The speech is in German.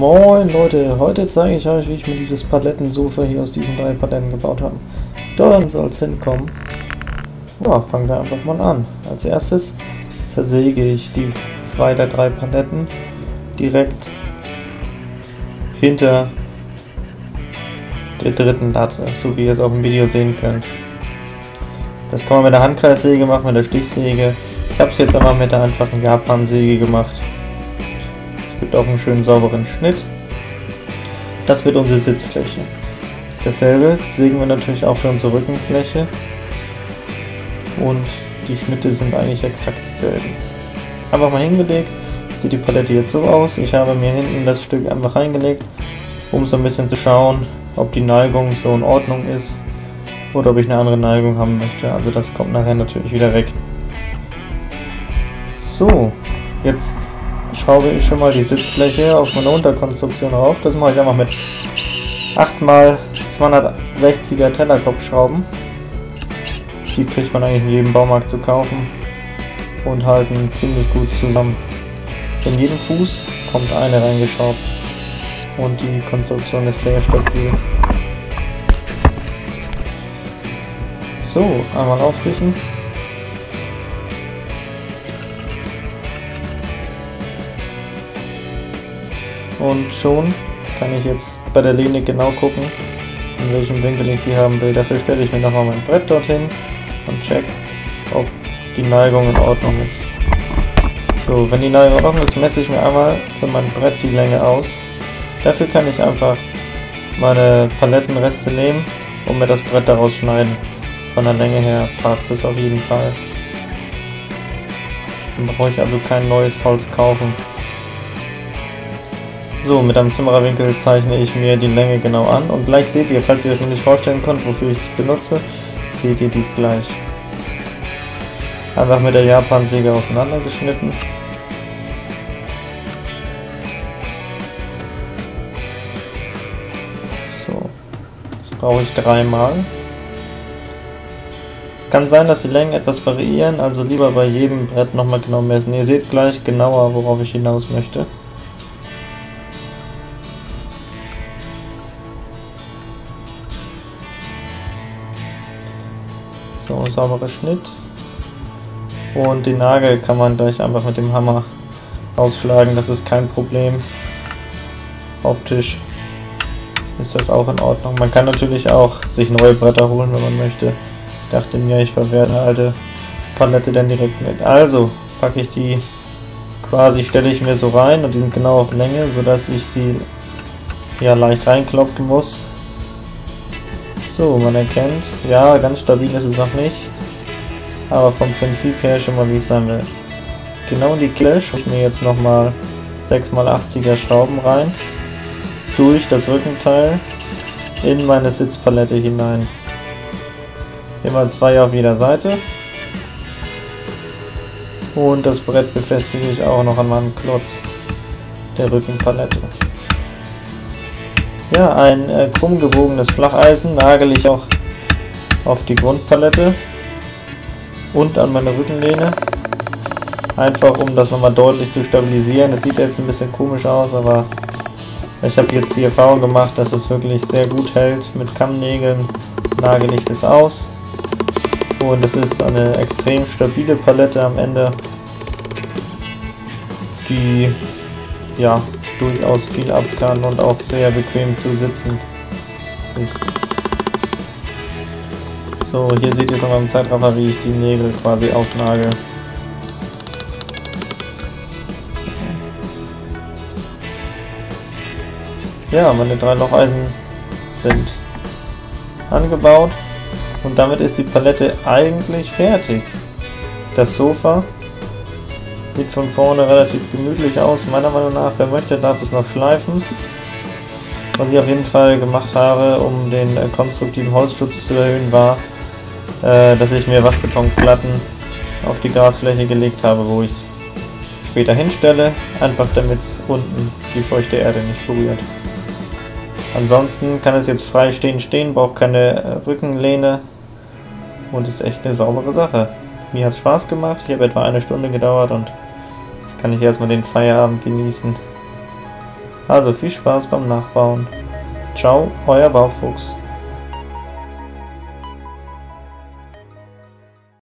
Moin Leute, heute zeige ich euch, wie ich mir dieses Palettensofa hier aus diesen 3 Paletten gebaut habe. Daran soll es hinkommen. Ja, fangen wir einfach mal an. Als erstes zersäge ich die 2 der 3 Paletten direkt hinter der dritten Latte, so wie ihr es auch im Video sehen könnt. Das kann man mit der Handkreissäge machen, mit der Stichsäge. Ich habe es jetzt aber mit der einfachen Japan-Säge gemacht. Es gibt auch einen schönen sauberen Schnitt. Das wird unsere Sitzfläche. Dasselbe sägen wir natürlich auch für unsere Rückenfläche. Und die Schnitte sind eigentlich exakt dieselben. Einfach mal hingelegt. Sieht die Palette jetzt so aus. Ich habe mir hinten das Stück einfach reingelegt, um so ein bisschen zu schauen, ob die Neigung so in Ordnung ist oder ob ich eine andere Neigung haben möchte. Also das kommt nachher natürlich wieder weg. So, jetzt schraube ich schon mal die Sitzfläche auf meine Unterkonstruktion rauf. Das mache ich einfach mit 8x260er Tellerkopfschrauben. Die kriegt man eigentlich in jedem Baumarkt zu kaufen und halten ziemlich gut zusammen. In jeden Fuß kommt eine reingeschraubt und die Konstruktion ist sehr stabil. So, einmal aufrichten. Und schon kann ich jetzt bei der Lehne genau gucken, in welchem Winkel ich sie haben will. Dafür stelle ich mir nochmal mein Brett dorthin und check, ob die Neigung in Ordnung ist. So, wenn die Neigung in Ordnung ist, messe ich mir einmal für mein Brett die Länge aus. Dafür kann ich einfach meine Palettenreste nehmen und mir das Brett daraus schneiden. Von der Länge her passt es auf jeden Fall. Dann brauche ich also kein neues Holz kaufen. So, mit einem Zimmererwinkel zeichne ich mir die Länge genau an und gleich seht ihr, falls ihr euch noch nicht vorstellen könnt, wofür ich es benutze, seht ihr dies gleich. Einfach mit der Japan-Säge auseinandergeschnitten. So, das brauche ich 3-mal. Es kann sein, dass die Längen etwas variieren, also lieber bei jedem Brett nochmal genau messen. Ihr seht gleich genauer, worauf ich hinaus möchte. So, sauberer Schnitt. Und den Nagel kann man gleich einfach mit dem Hammer ausschlagen, das ist kein Problem. Optisch ist das auch in Ordnung. Man kann natürlich auch sich neue Bretter holen, wenn man möchte. Ich dachte mir, ich verwehre eine alte Palette dann direkt mit. Also packe ich die quasi, stelle ich mir so rein und die sind genau auf Länge, sodass ich sie ja leicht reinklopfen muss. So, man erkennt, ja, ganz stabil ist es noch nicht, aber vom Prinzip her schon mal, wie es sein will. Genau in die Kelle schraube ich mir jetzt nochmal 6x80er Schrauben rein, durch das Rückenteil in meine Sitzpalette hinein. Immer 2 auf jeder Seite. Und das Brett befestige ich auch noch an meinem Klotz der Rückenpalette. Ja, ein krumm gebogenes Flacheisen nagel ich auch auf die Grundpalette und an meine Rückenlehne. Einfach um das nochmal deutlich zu stabilisieren. Es sieht jetzt ein bisschen komisch aus, aber ich habe jetzt die Erfahrung gemacht, dass es wirklich sehr gut hält. Mit Kammnägeln nagel ich das aus. Und es ist eine extrem stabile Palette am Ende, die ja durchaus viel ab kann und auch sehr bequem zu sitzen ist. So, hier seht ihr es nochmal im Zeitraffer, wie ich die Nägel quasi ausnagel. Ja, meine 3 Locheisen sind angebaut und damit ist die Palette eigentlich fertig. Das Sofa sieht von vorne relativ gemütlich aus, meiner Meinung nach. Wer möchte, darf es noch schleifen. Was ich auf jeden Fall gemacht habe, um den konstruktiven Holzschutz zu erhöhen, war, dass ich mir Waschbetonplatten auf die Grasfläche gelegt habe, wo ich es später hinstelle, einfach damit unten die feuchte Erde nicht berührt. Ansonsten kann es jetzt frei stehen, braucht keine Rückenlehne und ist echt eine saubere Sache. Mir hat es Spaß gemacht, ich habe etwa 1 Stunde gedauert und jetzt kann ich erstmal den Feierabend genießen. Also viel Spaß beim Nachbauen. Ciao, euer Baufuchs.